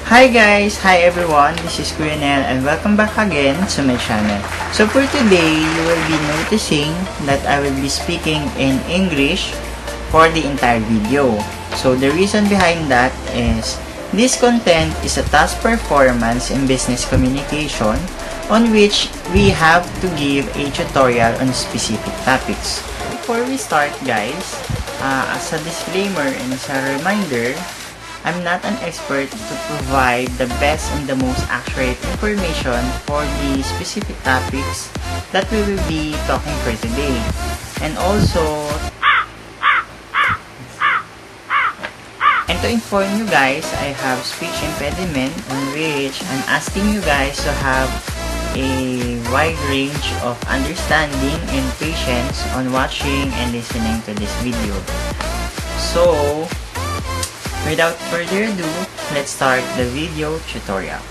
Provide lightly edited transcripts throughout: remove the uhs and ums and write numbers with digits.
Hi guys! Hi everyone! This is Kuya Nel and welcome back again to my channel. So for today, you will be noticing that I will be speaking in English for the entire video. So the reason behind that is this content is a task performance in business communication on which we have to give a tutorial on specific topics. Before we start guys, as a disclaimer and as a reminder, I'm not an expert to provide the best and the most accurate information for the specific topics that we will be talking for today. And also, and to inform you guys, I have speech impediment on which I'm asking you guys to have a wide range of understanding and patience on watching and listening to this video. So, without further ado, let's start the video tutorial.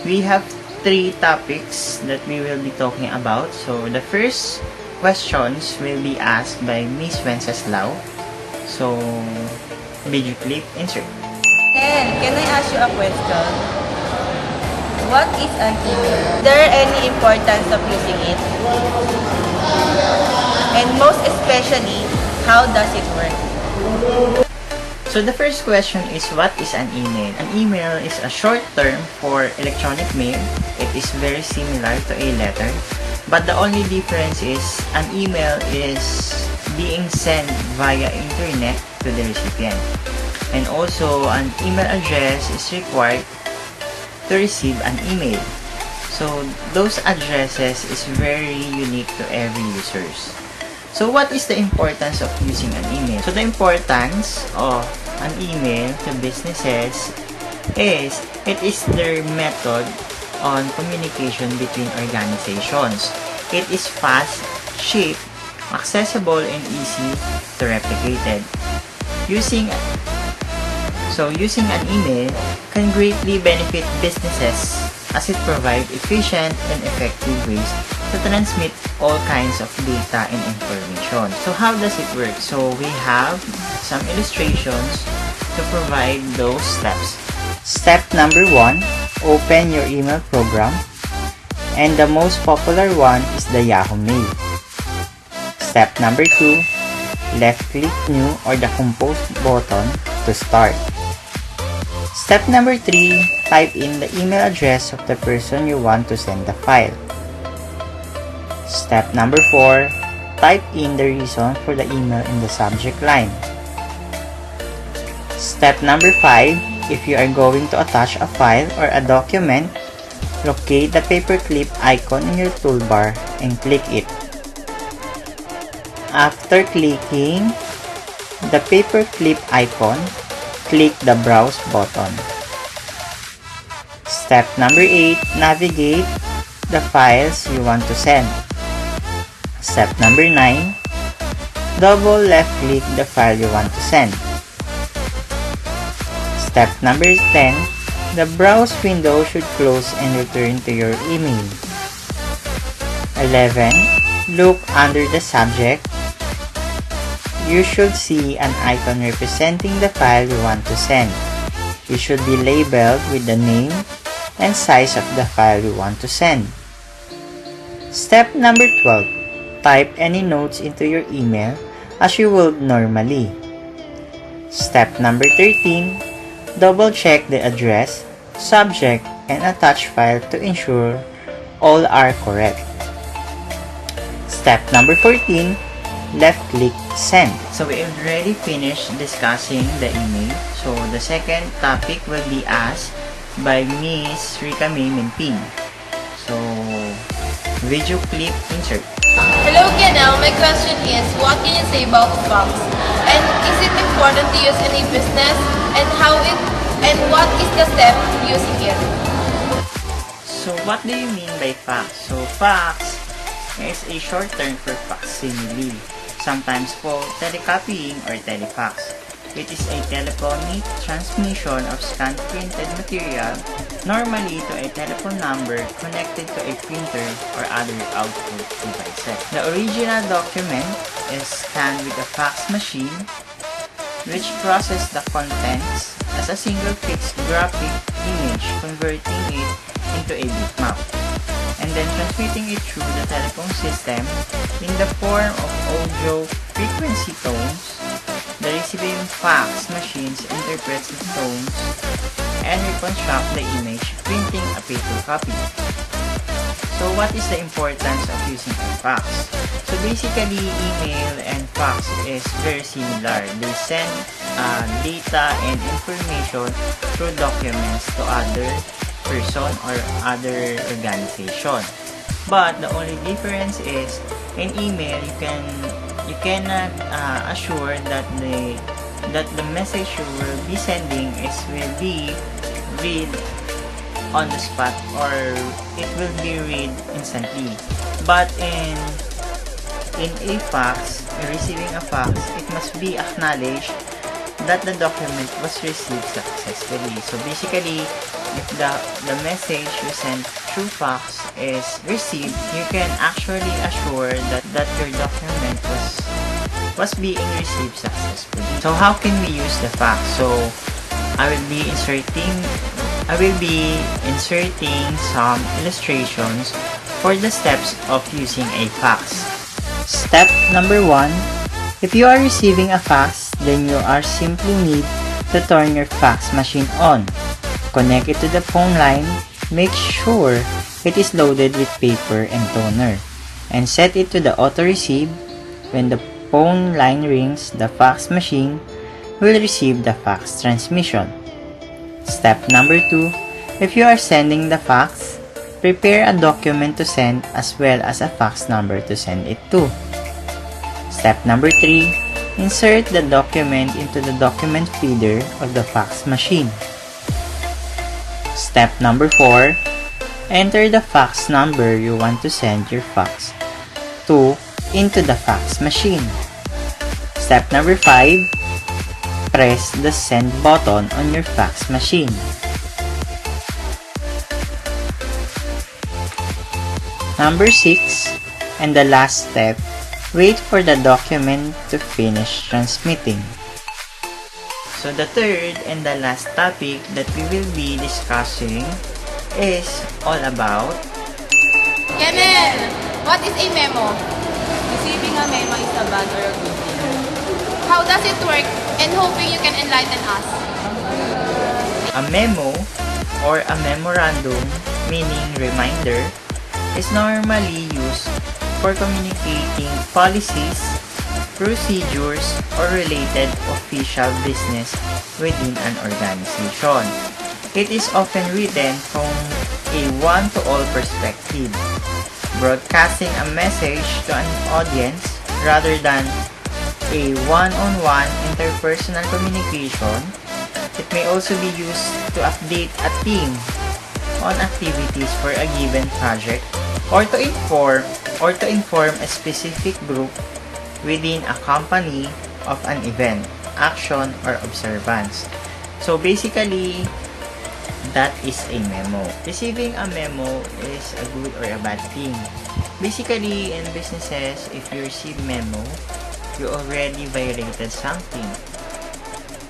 We have 3 topics that we will be talking about. So the first questions will be asked by Miss Wenceslao. So video clip insert. And can I ask you a question? What is an email? Is there any importance of using it? And most especially, how does it work? So the first question is, what is an email? An email is a short term for electronic mail. It is very similar to a letter, but the only difference is an email is being sent via internet to the recipient. And also an email address is required to receive an email. So those addresses is very unique to every users. So what is the importance of using an email? So the importance of an email to businesses is it is their method on communication between organizations. It is fast, cheap, accessible, and easy to replicate it. Using an email can greatly benefit businesses as it provides efficient and effective ways to transmit all kinds of data and information. So how does it work? So we have some illustrations to provide those steps. Step number 1, open your email program, and the most popular one is the Yahoo Mail. Step number 2, left click new or the compose button to start. Step number 3, type in the email address of the person you want to send the file. Step number 4, type in the reason for the email in the subject line. Step number 5, if you are going to attach a file or a document, locate the paperclip icon in your toolbar and click it. After clicking the paperclip icon, click the browse button. Step number 8, navigate the files you want to send. Step number 9, double left click the file you want to send. Step number 10, the browse window should close and return to your email. 11, look under the subject. You should see an icon representing the file you want to send. It should be labeled with the name and size of the file you want to send. Step number 12, type any notes into your email as you would normally. Step number 13, double check the address, subject, and attached file to ensure all are correct. Step number 14, left click send. So we already finished discussing the email. So the second topic will be asked by Miss Rika May Minping. So video clip insert. Hello Kianel, my question is, what can you say about fax? And is it important to use in a business? And what is the step using it? So what do you mean by fax? So fax is a short term for facsimile, sometimes called telecopying or telefax. It is a telephonic transmission of scanned printed material, normally to a telephone number connected to a printer or other output devices. The original document is scanned with a fax machine which process the contents as a single fixed graphic image, converting it into a bitmap, and then transmitting it through the telephone system in the form of audio frequency tones. The receiving fax machines interprets the tones and reconstruct the image, printing a paper copy. So what is the importance of using a fax? So basically, email and fax is very similar. They send data and information through documents to other person or other organization. But the only difference is in email you cannot assure that the message you will be sending will be read on the spot or it will be read instantly. But in a fax, receiving a fax, it must be acknowledged that the document was received successfully. So basically, if the message you sent through fax is received, you can actually assure that your document was being received successfully. So how can we use the fax? So I will be inserting some illustrations for the steps of using a fax. Step number 1. If you are receiving a fax, then you are simply need to turn your fax machine on. Connect it to the phone line, make sure it is loaded with paper and toner, and set it to the auto receive. When the phone line rings, the fax machine will receive the fax transmission. Step number 2. If you are sending the fax, prepare a document to send as well as a fax number to send it to. Step number 3. Insert the document into the document feeder of the fax machine. Step number 4. Enter the fax number you want to send your fax to into the fax machine. Step number 5. Press the send button on your fax machine. Number 6, and the last step, wait for the document to finish transmitting. So the third and the last topic that we will be discussing is all about Kennel, what is a memo? Receiving a memo is a bad or a good thing. How does it work? And hoping you can enlighten us. a memo or a memorandum, meaning reminder, is normally used for communicating policies, procedures, or related official business within an organization. It is often written from a one-to-all perspective, broadcasting a message to an audience rather than a one-on-one interpersonal communication. It may also be used to update a team on activities for a given project or to inform a specific group within a company of an event, action, or observance. So basically, that is a memo. Receiving a memo is a good or a bad thing. Basically, in businesses, if you receive memo, you already violated something.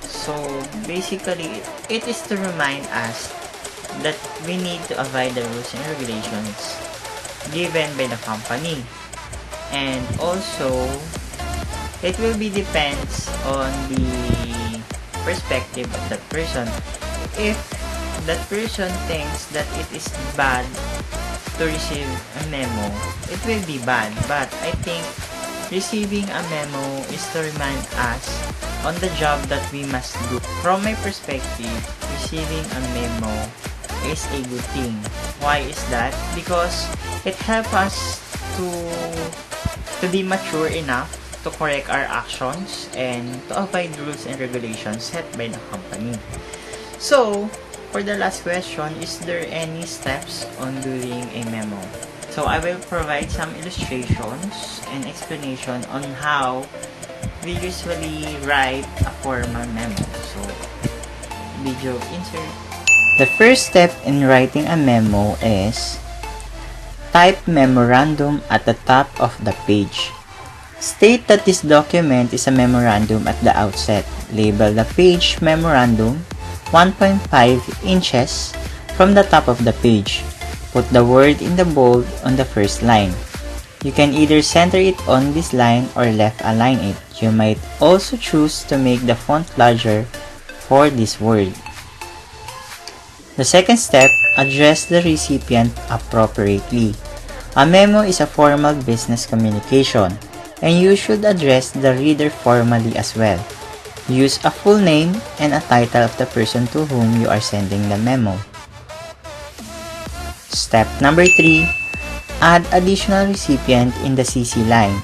So basically, it is to remind us that we need to abide the rules and regulations given by the company. And also, it will be depends on the perspective of that person. If that person thinks that it is bad to receive a memo, it will be bad. But I think receiving a memo is to remind us on the job that we must do. From my perspective, receiving a memo is a good thing. Why is that? Because it helps us to be mature enough to correct our actions and to avoid rules and regulations set by the company. So, for the last question, is there any steps on doing a memo? So, I will provide some illustrations and explanation on how we usually write a formal memo. So, video insert. The first step in writing a memo is type memorandum at the top of the page. State that this document is a memorandum at the outset. Label the page Memorandum 1.5 inches from the top of the page. Put the word in the bold on the first line. You can either center it on this line or left align it. You might also choose to make the font larger for this word. The second step, address the recipient appropriately. A memo is a formal business communication, and you should address the reader formally as well. Use a full name and a title of the person to whom you are sending the memo. Step number 3, add additional recipient in the CC line.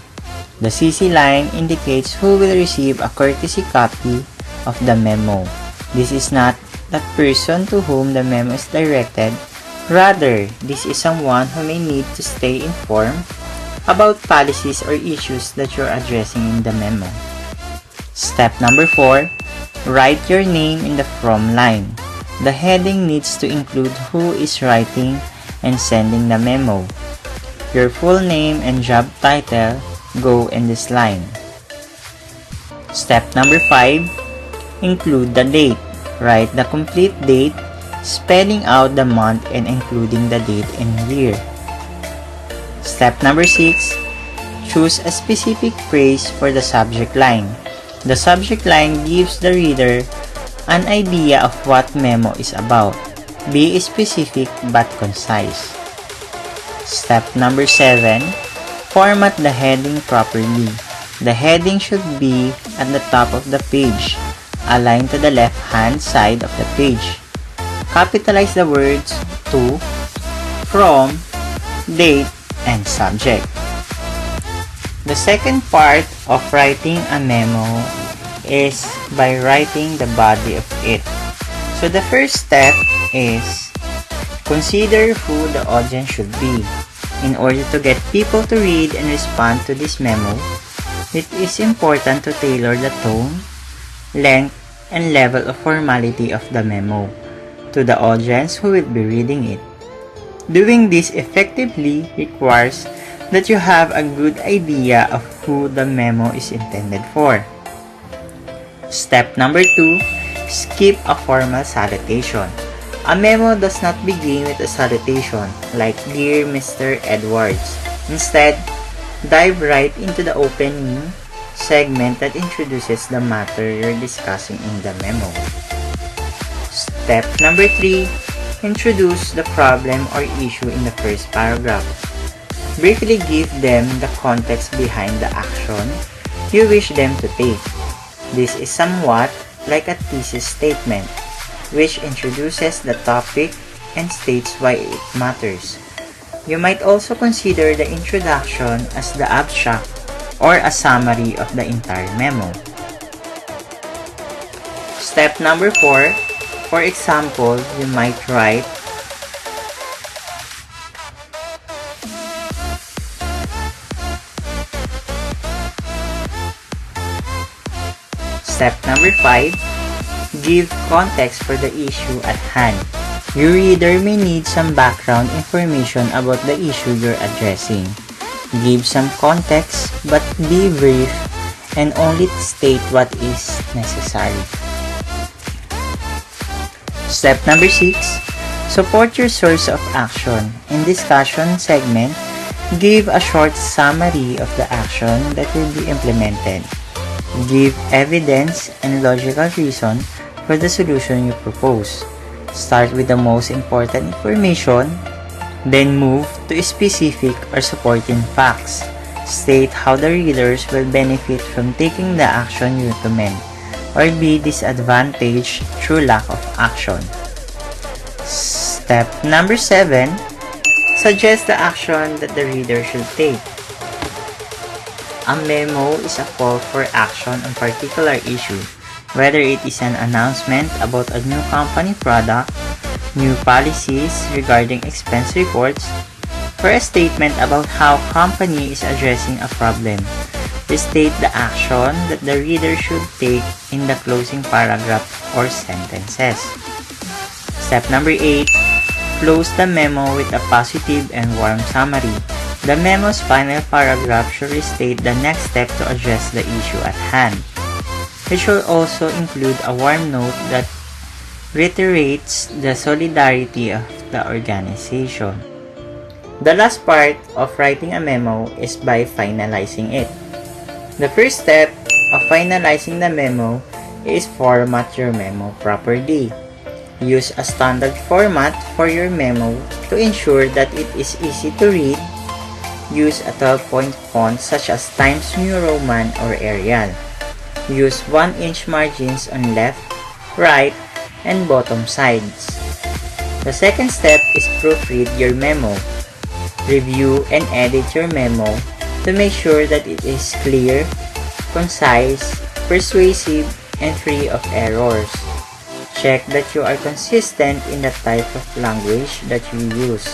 The CC line indicates who will receive a courtesy copy of the memo. This is not the person to whom the memo is directed. Rather, this is someone who may need to stay informed about policies or issues that you're addressing in the memo. Step number 4, write your name in the from line. The heading needs to include who is writing and sending the memo. Your full name and job title go in this line. Step number 5, include the date. Write the complete date, spelling out the month and including the date and year. Step number 6, choose a specific phrase for the subject line. The subject line gives the reader an idea of what memo is about. Be specific but concise. Step number 7, format the heading properly. The heading should be at the top of the page, aligned to the left-hand side of the page. Capitalize the words to, from, date, and subject. The second part of writing a memo is by writing the body of it. So the first step is consider who the audience should be. In order to get people to read and respond to this memo, it is important to tailor the tone, length, and level of formality of the memo to the audience who will be reading it. Doing this effectively requires that you have a good idea of who the memo is intended for. Step number 2, skip a formal salutation. A memo does not begin with a salutation like "Dear Mr. Edwards." Instead, dive right into the opening segment that introduces the matter you're discussing in the memo. Step number 3, introduce the problem or issue in the first paragraph. Briefly give them the context behind the action you wish them to take. This is somewhat like a thesis statement, which introduces the topic and states why it matters. You might also consider the introduction as the abstract or a summary of the entire memo. Step number 4, for example, you might write, Step number 5, give context for the issue at hand. Your reader may need some background information about the issue you're addressing. Give some context, but be brief and only state what is necessary. Step number 6, support your source of action. In discussion segment, give a short summary of the action that will be implemented. Give evidence and logical reason for the solution you propose. Start with the most important information, then move to specific or supporting facts. State how the readers will benefit from taking the action you recommend, or be disadvantaged through lack of action. Step number 7, suggest the action that the reader should take. A memo is a call for action on a particular issue, whether it is an announcement about a new company product, new policies regarding expense reports, or a statement about how company is addressing a problem. Restate the action that the reader should take in the closing paragraph or sentences. Step number 8, close the memo with a positive and warm summary. The memo's final paragraph should restate the next step to address the issue at hand. It should also include a warm note that reiterates the solidarity of the organization. The last part of writing a memo is by finalizing it. The first step of finalizing the memo is format your memo properly. Use a standard format for your memo to ensure that it is easy to read. Use a 12-point font such as Times New Roman or Arial. Use 1-inch margins on left, right, and bottom sides. The second step is proofread your memo. Review and edit your memo to make sure that it is clear, concise, persuasive, and free of errors. Check that you are consistent in the type of language that you use.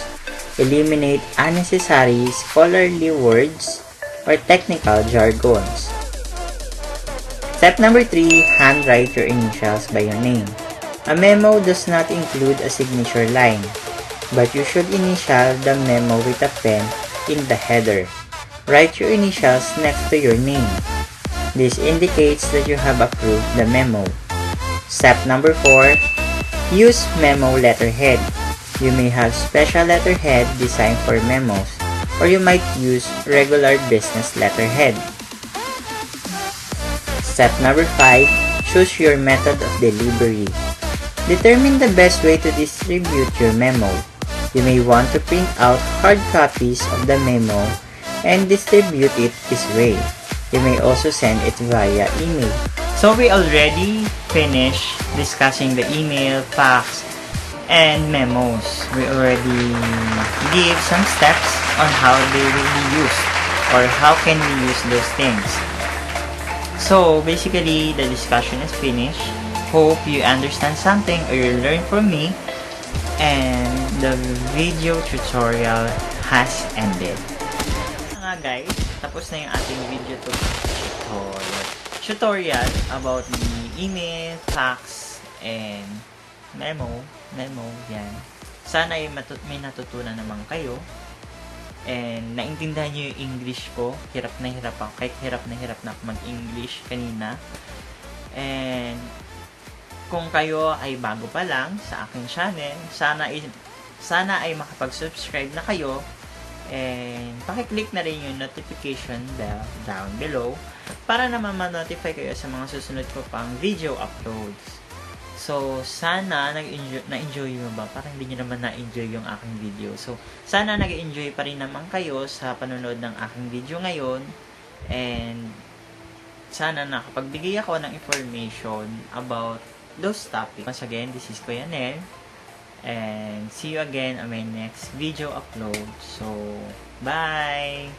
Eliminate unnecessary scholarly words or technical jargons. Step number 3, handwrite your initials by your name. A memo does not include a signature line, but you should initial the memo with a pen in the header. Write your initials next to your name. This indicates that you have approved the memo. Step number 4, use memo letterhead. You may have special letterhead designed for memos, or you might use regular business letterhead. Step number 5, choose your method of delivery. Determine the best way to distribute your memo. You may want to print out hard copies of the memo and distribute it this way. You may also send it via email. So we already finished discussing the email, fax, and memos. We already give some steps on how they will be used or how can we use those things. So basically, the discussion is finished. Hope you understand something or you learn from me, and the video tutorial has ended. Nga guys, tapos na yung ating video tutorial about the email, fax, and memo, yan. Sana ay may natutunan naman kayo. And naintindihan nyo yung English ko. Hirap na hirap ako mag-English kanina. And kung kayo ay bago pa lang sa aking channel, sana ay makapag-subscribe na kayo. And pakiclick na rin yung notification bell down below para naman ma-notify kayo sa mga susunod ko pang video uploads. So, sana na-enjoy mo ba? Parang hindi nyo naman na-enjoy yung aking video. So, sana nag-enjoy pa rin naman kayo sa panonood ng aking video ngayon. And sana nakapagbigay ako ng information about those topics. Once again, this is Kuya Nel. And see you again on my next video upload. So, bye!